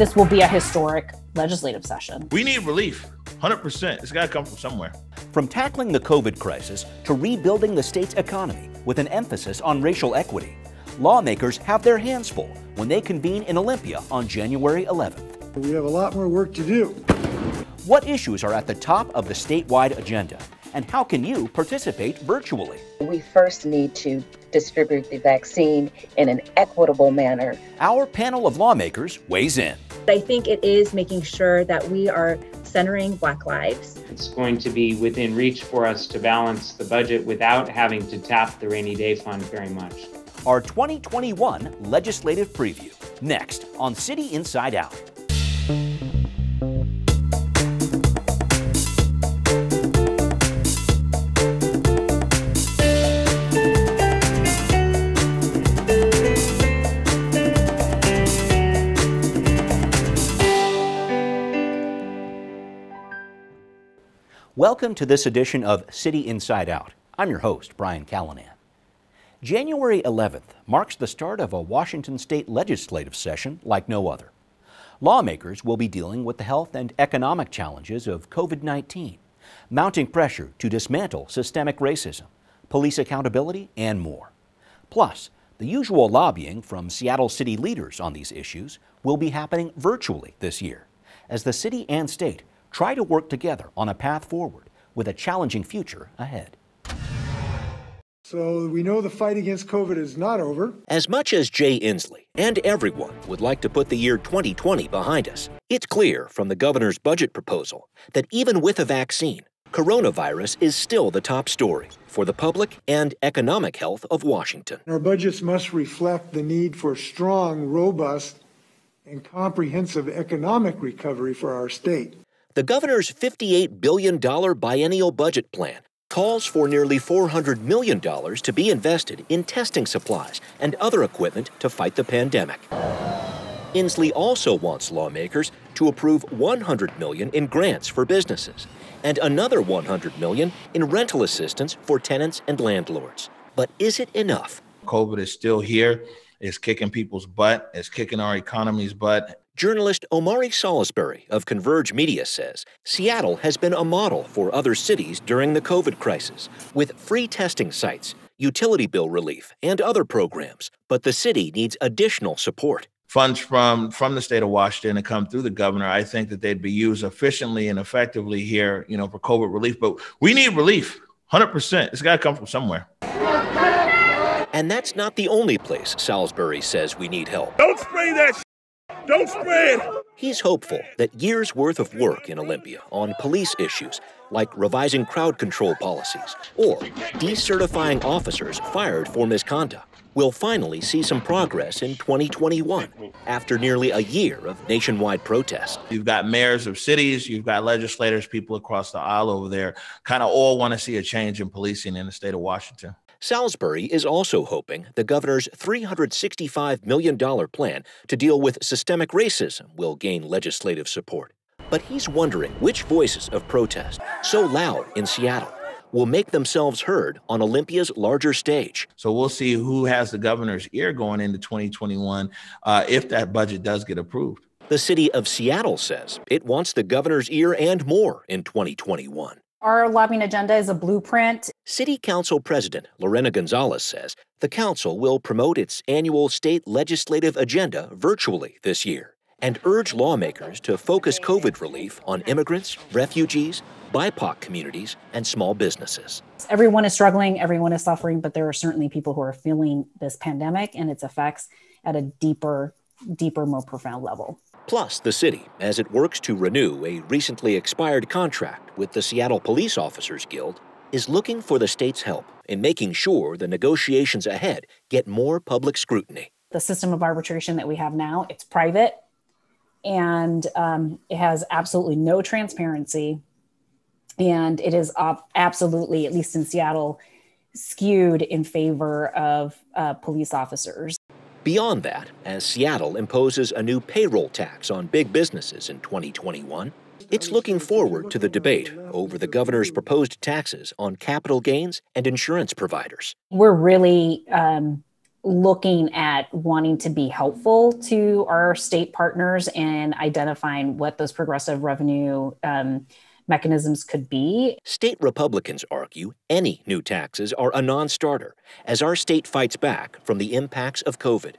This will be a historic legislative session. We need relief, 100%. It's got to come from somewhere. From tackling the COVID crisis to rebuilding the state's economy with an emphasis on racial equity, lawmakers have their hands full when they convene in Olympia on January 11th. We have a lot more work to do. What issues are at the top of the statewide agenda, and how can you participate virtually? We first need to distribute the vaccine in an equitable manner. Our panel of lawmakers weighs in. I think it is making sure that we are centering Black lives. It's going to be within reach for us to balance the budget without having to tap the rainy day fund very much. Our 2021 legislative preview, next on City Inside Out. Welcome to this edition of City Inside Out. I'm your host, Brian Callanan. January 11th marks the start of a Washington State Legislative session like no other. Lawmakers will be dealing with the health and economic challenges of COVID-19, mounting pressure to dismantle systemic racism, police accountability, and more. Plus, the usual lobbying from Seattle city leaders on these issues will be happening virtually this year, as the city and state try to work together on a path forward with a challenging future ahead. So we know the fight against COVID is not over. As much as Jay Inslee and everyone would like to put the year 2020 behind us, it's clear from the governor's budget proposal that even with a vaccine, coronavirus is still the top story for the public and economic health of Washington. Our budgets must reflect the need for strong, robust, and comprehensive economic recovery for our state. The governor's $58 billion biennial budget plan calls for nearly $400 million to be invested in testing supplies and other equipment to fight the pandemic. Inslee also wants lawmakers to approve $100 million in grants for businesses and another $100 million in rental assistance for tenants and landlords. But is it enough? COVID is still here. It's kicking people's butt. It's kicking our economy's butt. Journalist Omari Salisbury of Converge Media says Seattle has been a model for other cities during the COVID crisis, with free testing sites, utility bill relief, and other programs. But the city needs additional support. Funds from the state of Washington to come through the governor, I think that they'd be used efficiently and effectively here, for COVID relief. But we need relief, 100%. It's got to come from somewhere. And that's not the only place Salisbury says we need help. Don't spray that. Don't spray it! He's hopeful that years' worth of work in Olympia on police issues, like revising crowd control policies or decertifying officers fired for misconduct, will finally see some progress in 2021 after nearly a year of nationwide protests. You've got mayors of cities, you've got legislators, people across the aisle over there, kind of all want to see a change in policing in the state of Washington. Salisbury is also hoping the governor's $365 million plan to deal with systemic racism will gain legislative support. But he's wondering which voices of protest, so loud in Seattle, will make themselves heard on Olympia's larger stage. So we'll see who has the governor's ear going into 2021 if that budget does get approved. The city of Seattle says it wants the governor's ear and more in 2021. Our lobbying agenda is a blueprint. City Council President Lorena Gonzalez says the council will promote its annual state legislative agenda virtually this year and urge lawmakers to focus COVID relief on immigrants, refugees, BIPOC communities, and small businesses. Everyone is struggling, everyone is suffering, but there are certainly people who are feeling this pandemic and its effects at a deeper, more profound level. Plus, the city, as it works to renew a recently expired contract with the Seattle Police Officers Guild, is looking for the state's help in making sure the negotiations ahead get more public scrutiny. The system of arbitration that we have now, it's private, and it has absolutely no transparency, and it is absolutely, at least in Seattle, skewed in favor of police officers. Beyond that, as Seattle imposes a new payroll tax on big businesses in 2021, it's looking forward to the debate over the governor's proposed taxes on capital gains and insurance providers. We're really looking at wanting to be helpful to our state partners and identifying what those progressive revenue mechanisms could be. State Republicans argue any new taxes are a non-starter as our state fights back from the impacts of COVID.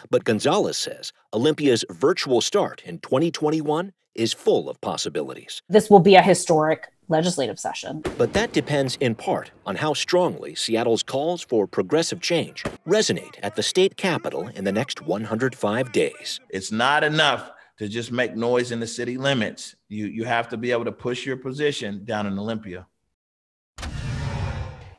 But Gonzalez says Olympia's virtual start in 2021 is full of possibilities. This will be a historic legislative session. But that depends in part on how strongly Seattle's calls for progressive change resonate at the state capitol in the next 105 days. It's not enough to just make noise in the city limits. You have to be able to push your position down in Olympia.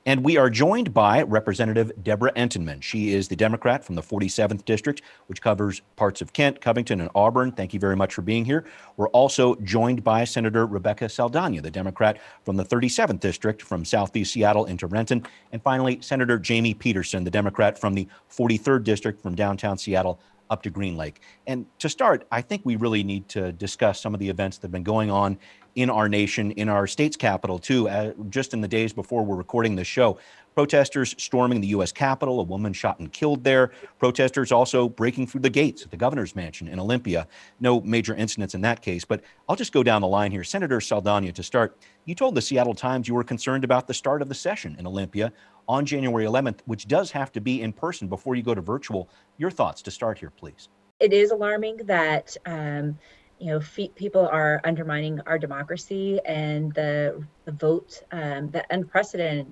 And we are joined by Representative Debra Entenman. She is the Democrat from the 47th District, which covers parts of Kent, Covington, and Auburn. Thank you very much for being here. We're also joined by Senator Rebecca Saldaña, the Democrat from the 37th District from Southeast Seattle into Renton. And finally, Senator Jamie Pedersen, the Democrat from the 43rd District from downtown Seattle up to Green Lake. And to start, I think we really need to discuss some of the events that have been going on in our nation, in our state's capital, too. Just in the days before we're recording this show, protesters storming the U.S. Capitol, a woman shot and killed there. Protesters also breaking through the gates at the governor's mansion in Olympia. No major incidents in that case, but I'll just go down the line here. Senator Saldaña, to start, you told the Seattle Times you were concerned about the start of the session in Olympia on January 11th, which does have to be in person before you go to virtual. Your thoughts to start here, please. It is alarming that people are undermining our democracy, and the vote, the unprecedented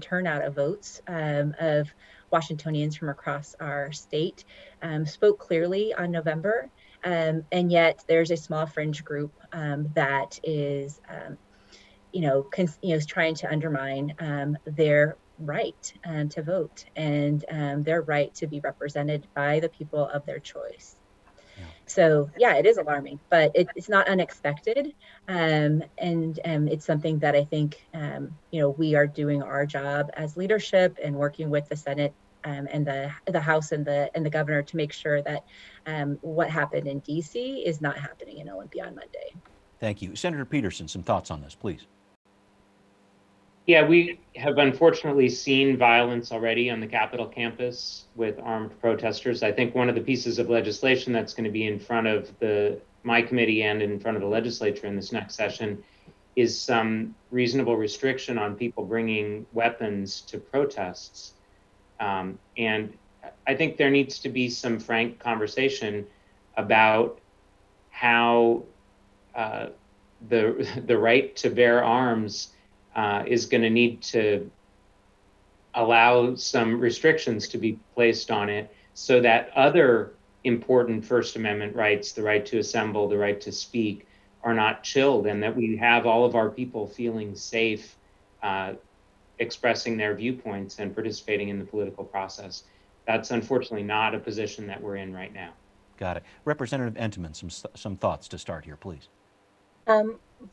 turnout of votes of Washingtonians from across our state spoke clearly on November, and yet there's a small fringe group that is, trying to undermine their right to vote and their right to be represented by the people of their choice. So, yeah, it is alarming, but it's not unexpected. And it's something that I think, we are doing our job as leadership and working with the Senate and the House and the governor to make sure that what happened in D.C. is not happening in Olympia on Monday. Thank you. Senator Pedersen, some thoughts on this, please. Yeah, we have unfortunately seen violence already on the Capitol campus with armed protesters. I think one of the pieces of legislation that's going to be in front of my committee and in front of the legislature in this next session is some reasonable restriction on people bringing weapons to protests. And I think there needs to be some frank conversation about how the right to bear arms is going to need to allow some restrictions to be placed on it so that other important First Amendment rights, the right to assemble, the right to speak, are not chilled, and that we have all of our people feeling safe expressing their viewpoints and participating in the political process. That's unfortunately not a position that we're in right now. Got it. Representative Entenman, some thoughts to start here, please.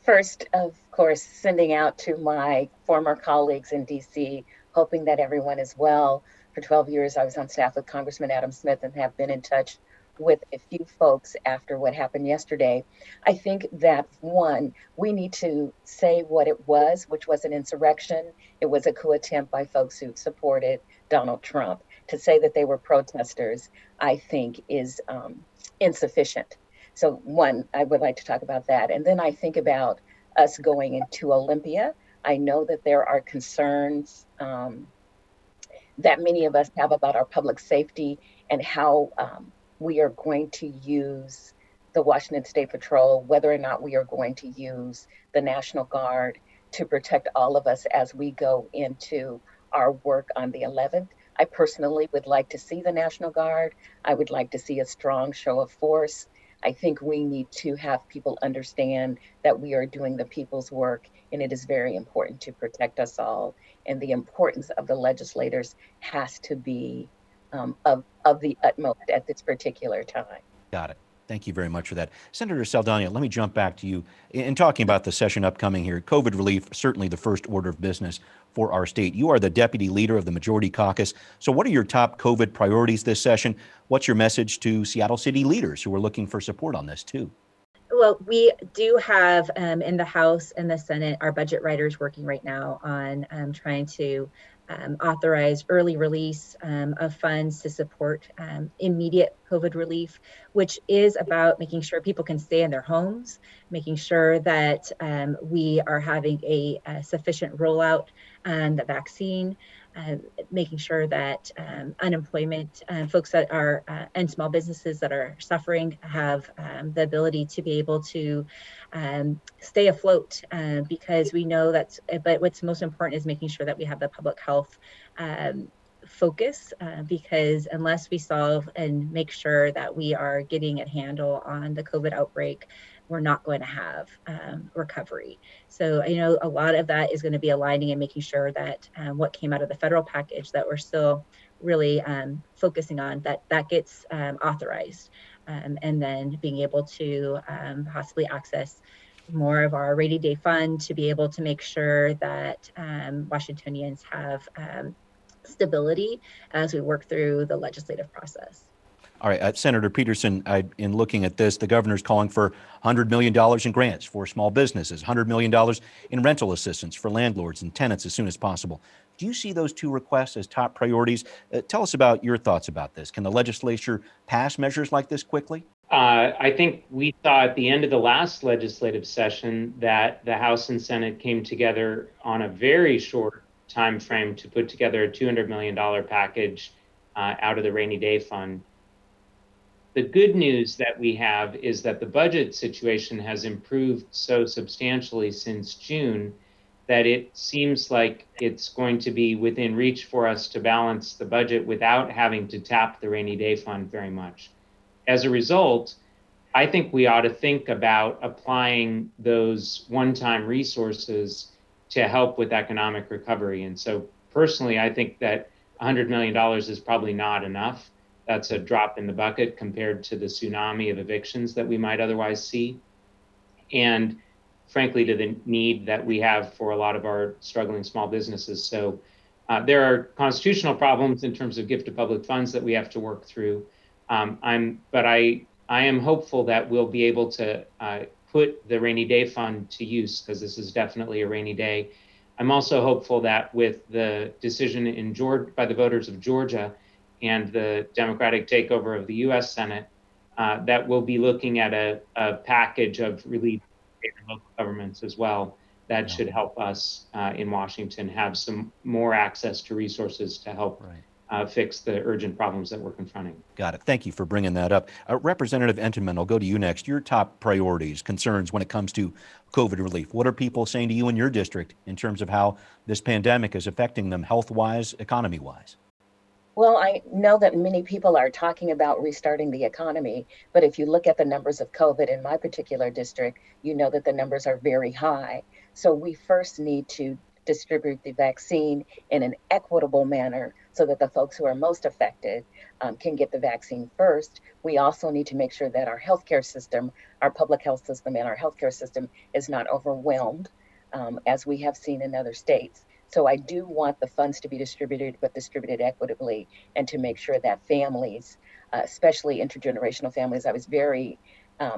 First, of course, sending out to my former colleagues in D.C., hoping that everyone is well. For 12 years, I was on staff with Congressman Adam Smith and have been in touch with a few folks after what happened yesterday. I think that, one, we need to say what it was, which was an insurrection. It was a coup attempt by folks who supported Donald Trump. To say that they were protesters, I think, is insufficient. So one, I would like to talk about that. And then I think about us going into Olympia. I know that there are concerns that many of us have about our public safety and how we are going to use the Washington State Patrol, whether or not we are going to use the National Guard to protect all of us as we go into our work on the 11th. I personally would like to see the National Guard. I would like to see a strong show of force. I think we need to have people understand that we are doing the people's work, and it is very important to protect us all. And the importance of the legislators has to be of the utmost at this particular time. Got it. Thank you very much for that. Senator Saldaña, let me jump back to you. In talking about the session upcoming here, COVID relief, certainly the first order of business for our state. You are the deputy leader of the Majority Caucus. So what are your top COVID priorities this session? What's your message to Seattle City leaders who are looking for support on this too? Well, we do have in the House and the Senate, our budget writers working right now on trying to authorized early release of funds to support immediate COVID relief, which is about making sure people can stay in their homes, making sure that we are having a sufficient rollout on the vaccine, making sure that unemployment folks that are and small businesses that are suffering have the ability to be able to stay afloat, because we know that's, but what's most important is making sure that we have the public health focus, because unless we solve and make sure that we are getting a handle on the COVID outbreak, we're not going to have recovery. So I know a lot of that is going to be aligning and making sure that what came out of the federal package that we're still really focusing on, that gets authorized, and then being able to possibly access more of our rainy day fund to be able to make sure that Washingtonians have stability as we work through the legislative process. All right, Senator Pedersen, in looking at this, the governor's calling for $100 million in grants for small businesses, $100 million in rental assistance for landlords and tenants as soon as possible. Do you see those two requests as top priorities? Tell us about your thoughts about this. Can the legislature pass measures like this quickly? I think we saw at the end of the last legislative session that the House and Senate came together on a very short time frame to put together a $200 million package out of the rainy day fund. The good news that we have is that the budget situation has improved so substantially since June that it seems like it's going to be within reach for us to balance the budget without having to tap the rainy day fund very much. As a result, I think we ought to think about applying those one-time resources to help with economic recovery. And so personally, I think that $100 million is probably not enough. That's a drop in the bucket compared to the tsunami of evictions that we might otherwise see. And frankly, to the need that we have for a lot of our struggling small businesses. So there are constitutional problems in terms of gift of public funds that we have to work through. But I am hopeful that we'll be able to put the rainy day fund to use, because this is definitely a rainy day. I'm also hopeful that with the decision in Georgia by the voters of Georgia and the Democratic takeover of the U.S. Senate, that we'll be looking at a package of relief for state and local governments as well that should help us in Washington have some more access to resources to help fix the urgent problems that we're confronting. Got it. Thank you for bringing that up. Representative Entenman, I'll go to you next. Your top priorities, concerns when it comes to COVID relief. What are people saying to you in your district in terms of how this pandemic is affecting them health-wise, economy-wise? Well, I know that many people are talking about restarting the economy, but if you look at the numbers of COVID in my particular district, you know that the numbers are very high. So we first need to distribute the vaccine in an equitable manner so that the folks who are most affected can get the vaccine first. We also need to make sure that our healthcare system, our public health system and our healthcare system is not overwhelmed, as we have seen in other states. So I do want the funds to be distributed, but distributed equitably, and to make sure that families, especially intergenerational families, I was very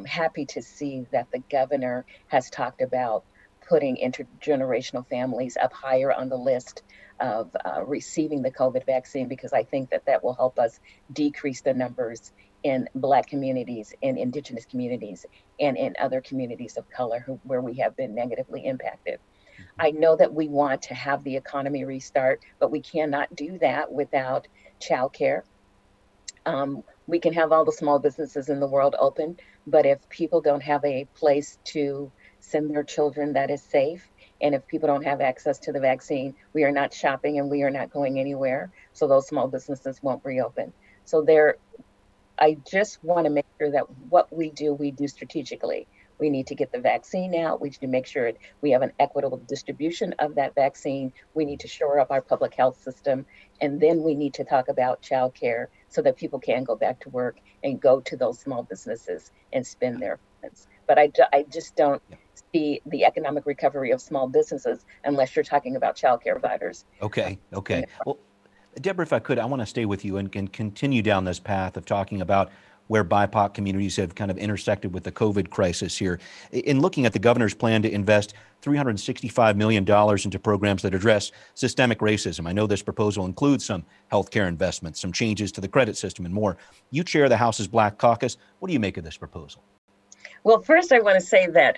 happy to see that the governor has talked about putting intergenerational families up higher on the list of receiving the COVID vaccine, because I think that that will help us decrease the numbers in Black communities, in Indigenous communities, and in other communities of color where we have been negatively impacted. I know that we want to have the economy restart, but we cannot do that without childcare. We can have all the small businesses in the world open, but if people don't have a place to send their children that is safe, and if people don't have access to the vaccine, we are not shopping and we are not going anywhere. So those small businesses won't reopen. So I just want to make sure that what we do strategically. We need to get the vaccine out. We need to make sure we have an equitable distribution of that vaccine. We need to shore up our public health system. And then we need to talk about childcare so that people can go back to work and go to those small businesses and spend their funds. But I just don't see the economic recovery of small businesses unless you're talking about childcare providers. Okay. Well, Debra, if I could, I want to stay with you and continue down this path of talking about where BIPOC communities have kind of intersected with the COVID crisis here. In looking at the governor's plan to invest $365 million into programs that address systemic racism, I know this proposal includes some healthcare investments, some changes to the credit system, and more. You chair the House's Black Caucus. What do you make of this proposal? Well, first, I want to say that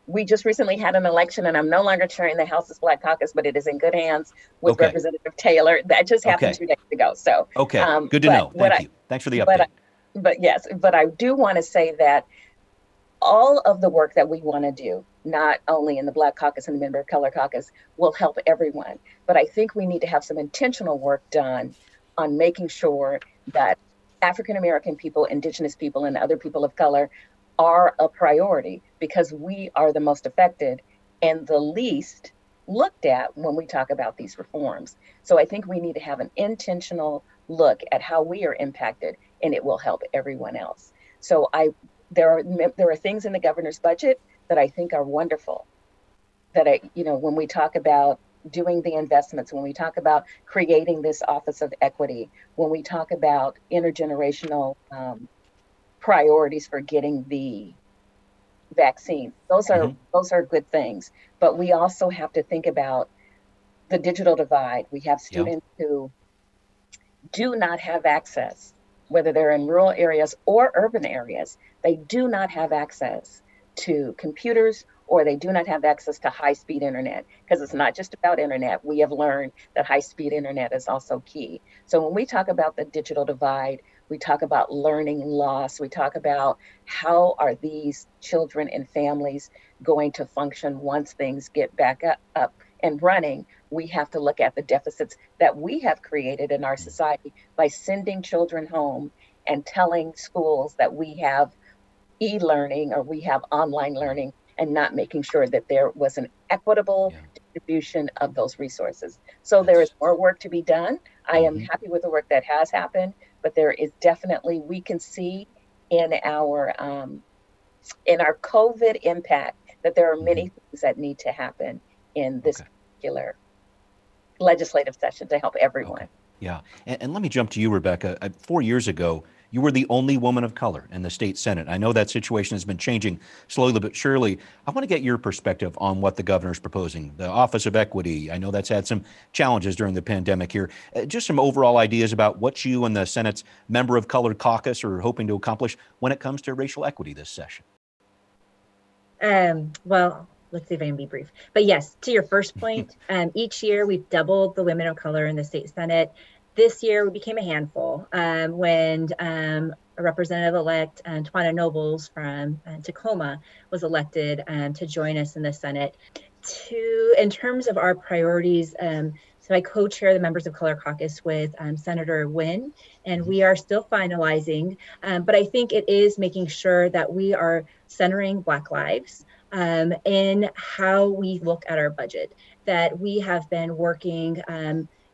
we just recently had an election, and I'm no longer chairing the House's Black Caucus, but it is in good hands with Representative Taylor. That just happened 2 days ago. So, good to know. Thank you. Thanks for the update. But I do want to say that all of the work that we want to do, not only in the Black Caucus and the Member of Color Caucus, will help everyone. But I think we need to have some intentional work done on making sure that African American people, Indigenous people, and other people of color are a priority, because we are the most affected and the least looked at when we talk about these reforms. So I think we need to have an intentional look at how we are impacted, and it will help everyone else. So there are things in the governor's budget that I think are wonderful. That when we talk about doing the investments, when we talk about creating this Office of Equity, when we talk about intergenerational priorities for getting the vaccine, those are good things. But we also have to think about the digital divide. We have students who do not have access, whether they're in rural areas or urban areas. They do not have access to computers, or they do not have access to high-speed internet, because it's not just about internet. We have learned that high-speed internet is also key. So when we talk about the digital divide, we talk about learning loss, we talk about how are these children and families going to function once things get back up and running. We have to look at the deficits that we have created in our society by sending children home and telling schools that we have e-learning or we have online learning, and not making sure that there was an equitable distribution of those resources. So there is more work to be done. I am happy with the work that has happened, but there is definitely, we can see in our COVID impact that there are many things that need to happen in this particular legislative session to help everyone. Yeah, and let me jump to you, Rebecca. 4 years ago, you were the only woman of color in the state Senate. I know that situation has been changing slowly but surely. I want to get your perspective on what the governor's proposing. The Office of Equity, I know that's had some challenges during the pandemic here. Just some overall ideas about what you and the Senate's Member of Color Caucus are hoping to accomplish when it comes to racial equity this session. Well, let's see if I can be brief. But yes, to your first point, each year we've doubled the women of color in the state Senate. This year we became a handful when Representative-elect Twana Nobles from Tacoma was elected to join us in the Senate. In terms of our priorities, so I co-chair the Members of Color Caucus with Senator Wynn, and we are still finalizing, but I think it is making sure that we are centering Black lives in how we look at our budget, that we have been working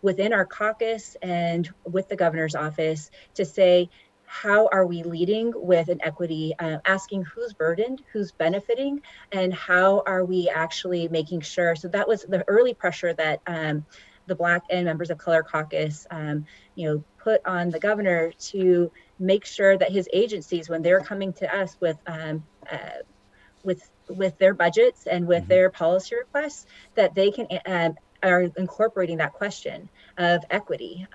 within our caucus and with the governor's office to say, how are we leading with an equity, asking who's burdened, who's benefiting, and how are we actually making sure. So that was the early pressure that the Black and Members of Color Caucus put on the governor to make sure that his agencies, when they're coming to us with their budgets and with their policy requests, that they can are incorporating that question of equity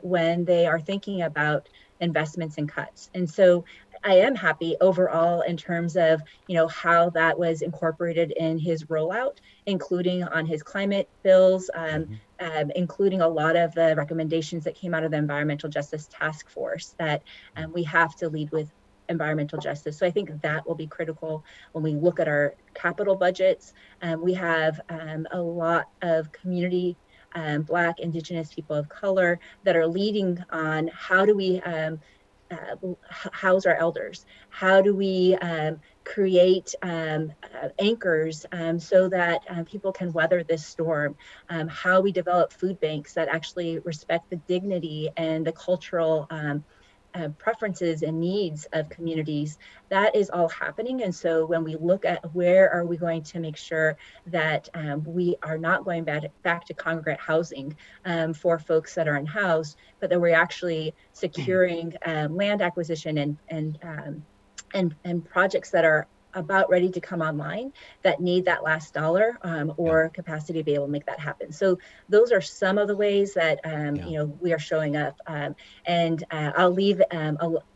when they are thinking about investments and cuts. And so I am happy overall in terms of how that was incorporated in his rollout, including on his climate bills, including a lot of the recommendations that came out of the Environmental Justice Task Force, that we have to lead with environmental justice. So I think that will be critical when we look at our capital budgets. We have a lot of community, Black, Indigenous people of color that are leading on how do we house our elders? How do we create anchors so that people can weather this storm? How we develop food banks that actually respect the dignity and the cultural preferences and needs of communities, that is all happening. And so when we look at where are we going to make sure that we are not going back to congregate housing for folks that are unhoused, but that we're actually securing land acquisition and projects that are about ready to come online that need that last dollar or capacity to be able to make that happen. So those are some of the ways that we are showing up. And I'll leave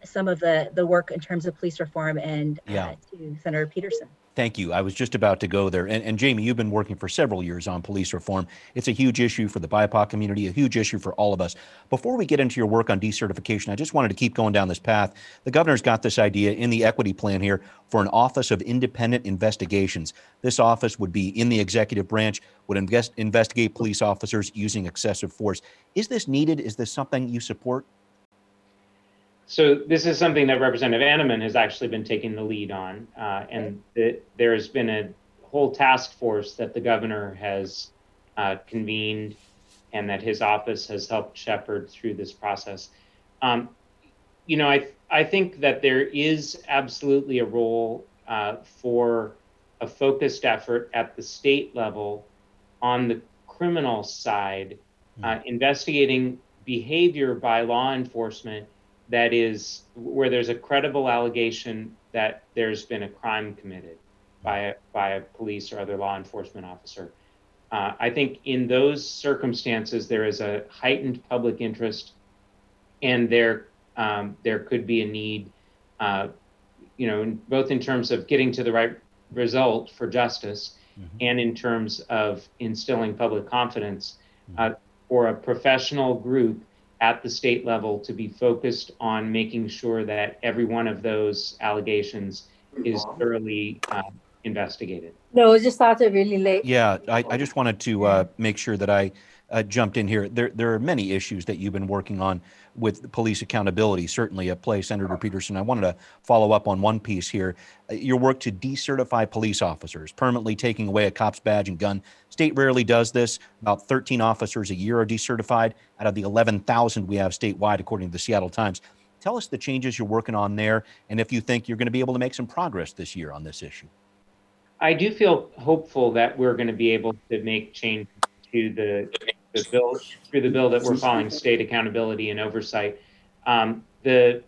some of the work in terms of police reform and to Senator Pedersen. Thank you. I was just about to go there. And Jamie, you've been working for several years on police reform. It's a huge issue for the BIPOC community, a huge issue for all of us. Before we get into your work on decertification, I just wanted to keep going down this path. The governor's got this idea in the equity plan here for an Office of Independent Investigations. This office would be in the executive branch, would investigate police officers using excessive force. Is this needed? Is this something you support? So this is something that Representative Entenman has actually been taking the lead on, and there has been a whole task force that the governor has convened and that his office has helped shepherd through this process. I think that there is absolutely a role for a focused effort at the state level on the criminal side, investigating behavior by law enforcement that is where there's a credible allegation that there's been a crime committed by a police or other law enforcement officer. I think in those circumstances, there is a heightened public interest, and there could be a need, both in terms of getting to the right result for justice and in terms of instilling public confidence for a professional group at the state level to be focused on making sure that every one of those allegations is thoroughly investigated. No, it just started really late. Yeah, I just wanted to make sure that I jumped in here. There are many issues that you've been working on with police accountability, certainly at play, Senator Pedersen. I wanted to follow up on one piece here. Your work to decertify police officers, permanently taking away a cop's badge and gun. State rarely does this. About 13 officers a year are decertified out of the 11,000 we have statewide, according to the Seattle Times. Tell us the changes you're working on there, and if you think you're going to be able to make some progress this year on this issue. I do feel hopeful that we're going to be able to make change to the bill, through the bill that we're calling state accountability and oversight. The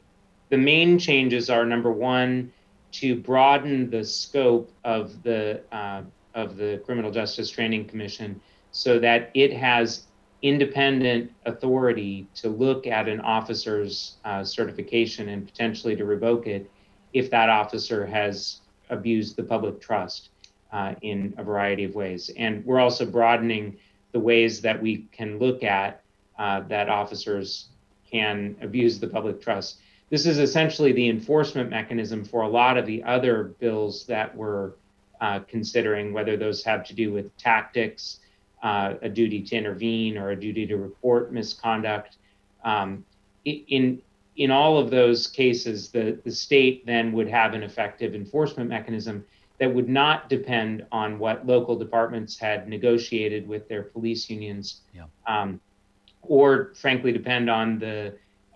main changes are, number one, to broaden the scope of the Criminal Justice Training Commission so that it has independent authority to look at an officer's certification and potentially to revoke it if that officer has abused the public trust in a variety of ways. And we're also broadening the ways that we can look at that officers can abuse the public trust. This is essentially the enforcement mechanism for a lot of the other bills that we're considering, whether those have to do with tactics, a duty to intervene, or a duty to report misconduct. In all of those cases, the state then would have an effective enforcement mechanism that would not depend on what local departments had negotiated with their police unions, or frankly depend on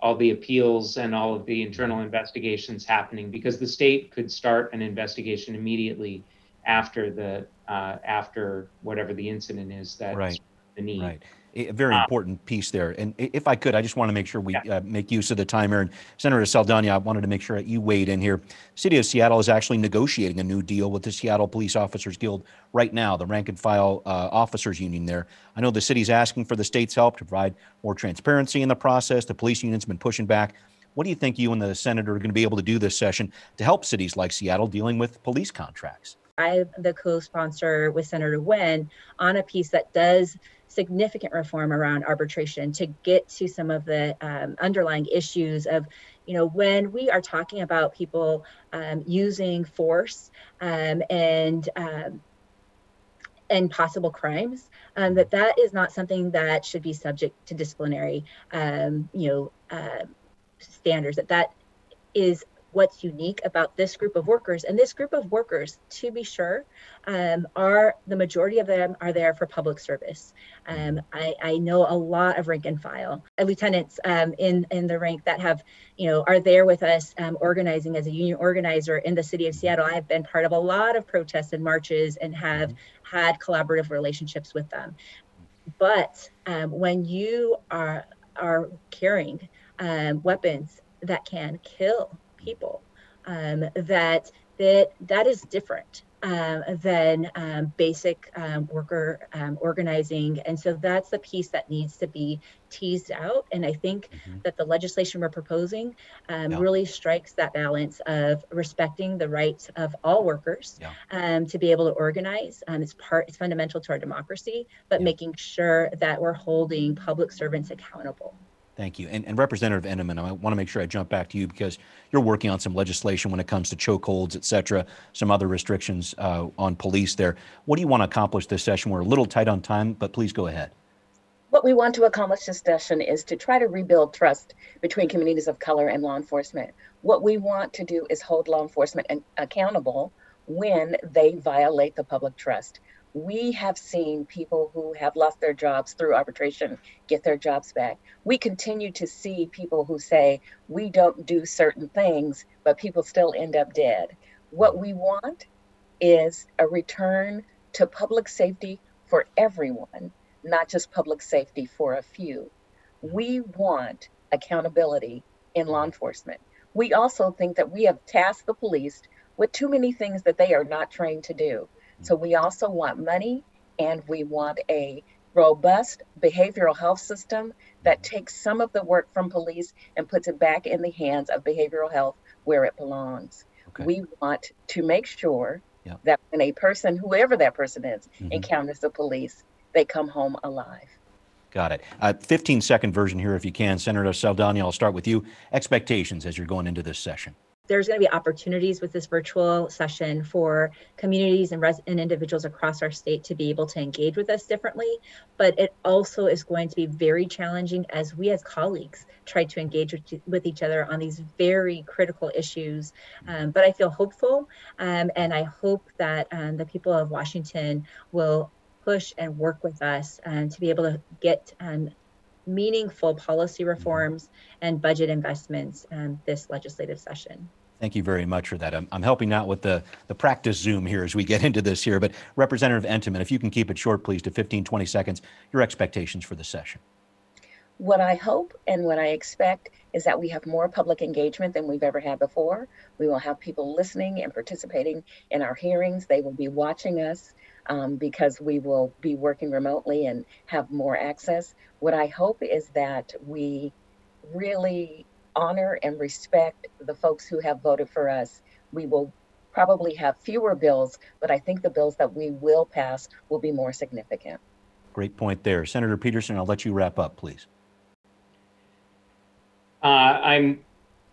all the appeals and all of the internal investigations happening, because the state could start an investigation immediately after after whatever the incident is that's the need. Right. A very important piece there. And if I could, I just want to make sure we make use of the time here. And Senator Saldaña, I wanted to make sure that you weighed in here. City of Seattle is actually negotiating a new deal with the Seattle Police Officers Guild right now, the rank and file officers union there. I know the city's asking for the state's help to provide more transparency in the process. The police union's been pushing back. What do you think you and the senator are going to be able to do this session to help cities like Seattle dealing with police contracts? I'm the co-sponsor with Senator Nguyen on a piece that does significant reform around arbitration to get to some of the underlying issues of, when we are talking about people using force and possible crimes, that is not something that should be subject to disciplinary, standards. That is what's unique about this group of workers. And this group of workers, to be sure, the majority of them are there for public service. I know a lot of rank and file lieutenants in the rank that have, are there with us organizing as a union organizer in the city of Seattle. I've been part of a lot of protests and marches and have had collaborative relationships with them. But when you are carrying weapons that can kill people, that is different than basic worker organizing. And so that's the piece that needs to be teased out. And I think that the legislation we're proposing really strikes that balance of respecting the rights of all workers to be able to organize. It's fundamental to our democracy, but making sure that we're holding public servants accountable. Thank you. And Representative Entenman, I want to make sure I jump back to you because you're working on some legislation when it comes to chokeholds, et cetera, some other restrictions on police there. What do you want to accomplish this session? We're a little tight on time, but please go ahead. What we want to accomplish this session is to try to rebuild trust between communities of color and law enforcement. What we want to do is hold law enforcement accountable when they violate the public trust. We have seen people who have lost their jobs through arbitration get their jobs back. We continue to see people who say, we don't do certain things, but people still end up dead. What we want is a return to public safety for everyone, not just public safety for a few. We want accountability in law enforcement. We also think that we have tasked the police with too many things that they are not trained to do. So we also want money, and we want a robust behavioral health system that takes some of the work from police and puts it back in the hands of behavioral health where it belongs. Okay. We want to make sure that when a person, whoever that person is, encounters the police, they come home alive. Got it. 15-second version here if you can. Senator Saldaña, I'll start with you. Expectations as you're going into this session. There's going to be opportunities with this virtual session for communities and individuals across our state to be able to engage with us differently, but it also is going to be very challenging as we as colleagues try to engage with each other on these very critical issues. But I feel hopeful, and I hope that the people of Washington will push and work with us to be able to get meaningful policy reforms and budget investments this legislative session. Thank you very much for that. I'm helping out with the practice Zoom here as we get into this here, but Representative Entenman, if you can keep it short, please, to 15, 20 seconds, your expectations for the session. What I hope and what I expect is that we have more public engagement than we've ever had before. We will have people listening and participating in our hearings. They will be watching us because we will be working remotely and have more access. What I hope is that we really honor and respect the folks who have voted for us. We will probably have fewer bills, but I think the bills that we will pass will be more significant. Great point there. Senator Pedersen, I'll let you wrap up, please. I'm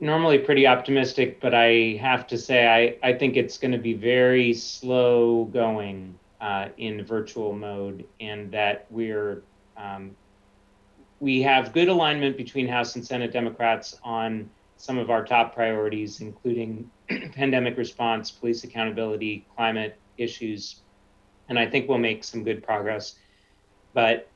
normally pretty optimistic, but I have to say I think it's going to be very slow going in virtual mode, and that we have good alignment between House and Senate Democrats on some of our top priorities, including pandemic response, police accountability, climate issues, and I think we'll make some good progress, but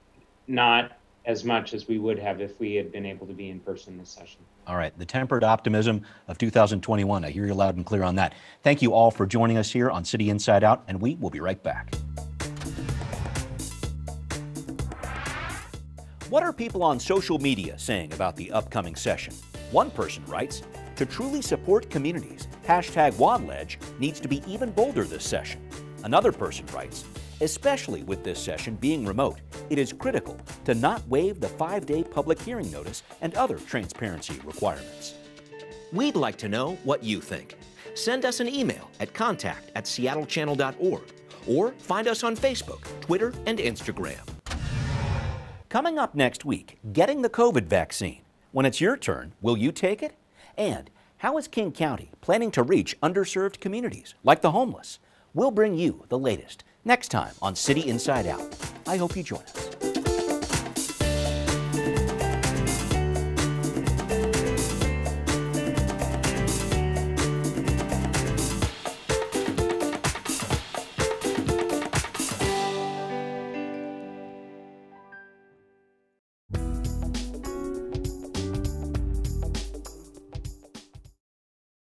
not as much as we would have if we had been able to be in person this session. All right, the tempered optimism of 2021. I hear you loud and clear on that. Thank you all for joining us here on City Inside Out, and we will be right back. What are people on social media saying about the upcoming session? One person writes, to truly support communities, #WaLedge needs to be even bolder this session. Another person writes, especially with this session being remote, it is critical to not waive the 5-day public hearing notice and other transparency requirements. We'd like to know what you think. Send us an email at contact@seattlechannel.org or find us on Facebook, Twitter, and Instagram. Coming up next week, getting the COVID vaccine. When it's your turn, will you take it? And how is King County planning to reach underserved communities like the homeless? We'll bring you the latest next time on City Inside Out. I hope you join us.